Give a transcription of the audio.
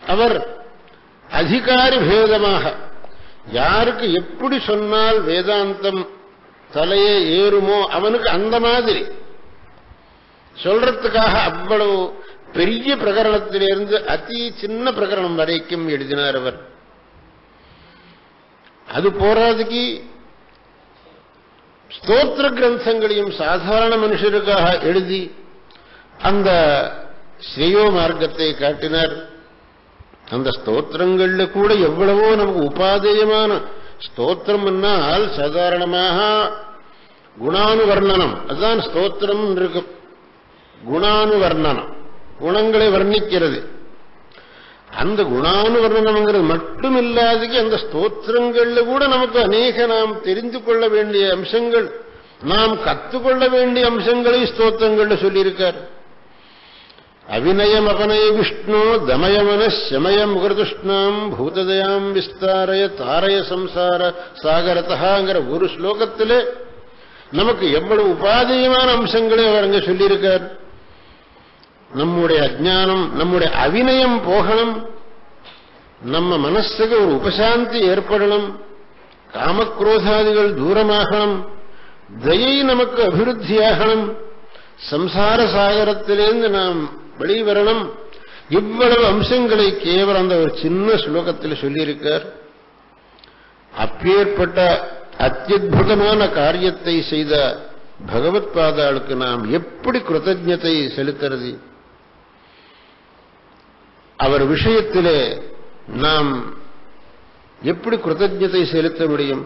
அவர் அதிகாரி பேதமாக யாருக்கு எப்படி சொன்னால் வேதாந்தம் தலையே ஏறுமோ அவனுக்கு அந்த மாதிரி சொல்றதுக்காக அவ்வளவு பெரிய பிரகரணத்திலிருந்து அதி சின்ன பிரகரணம் வரைக்கும் எழுதினார் அவர். அது போராதுக்கு ஸ்தோத்திர கிரந்தங்களையும் சாதாரண மனுஷருக்காக எழுதி அந்த ஸ்ரேயோ மார்க்கத்தை காட்டினார். அந்த ஸ்தோத்திரங்கள்ல கூட எவ்வளவோ நமக்கு உபாதேயமான ஸ்தோத்திரம் என்னால் சாதாரணமாக குணானுவர்ணனம், அதுதான் ஸ்தோத்திரம் இருக்கும். குணானுவர்ணனம், குணங்களை வர்ணிக்கிறது. அந்த குணானுவர்ணனம்ங்கிறது மட்டும் இல்லாதது அந்த ஸ்தோத்திரங்கள்ல கூட நமக்கு அநேக நாம் தெரிந்து கொள்ள வேண்டிய அம்சங்கள், நாம் கற்றுக்கொள்ள வேண்டிய அம்சங்களை ஸ்தோத்திரங்கள்ல சொல்லியிருக்கார். அவிநயம் அபநய விஷ்ணு தமயமன சமய முகதுஷ்ணாம் பூததயாம் விஸ்தாரய தாரய சம்சார சாகரதாங்கிற ஒரு ஸ்லோகத்திலே நமக்கு எவ்வளவு உபாதேயமான அம்சங்களை அவர் அங்க சொல்லியிருக்கார். நம்முடைய அஜ்ஞானம், நம்முடைய அவிநயம் போகணும், நம்ம மனசுக்கு ஒரு உபசாந்தி ஏற்படணும், காமக்ரோதாதிகள் தூரமாகணும், தயை நமக்கு அபிவிருத்தியாகணும், சம்சார சாகரத்திலிருந்து நாம் வெளிவரணும். இவ்வளவு அம்சங்களை கேவலம் அந்த ஒரு சின்ன ஸ்லோகத்தில் சொல்லியிருக்கார். அப்பேற்பட்ட அத்யுதமான காரியத்தை செய்த பகவத் பாதாளுக்கு நாம் எப்படி கிருதஜ்ஞத்தை செலுத்துறது? அவர் விஷயத்திலே நாம் எப்படி கிருதஜ்ஞத்தை செலுத்த முடியும்?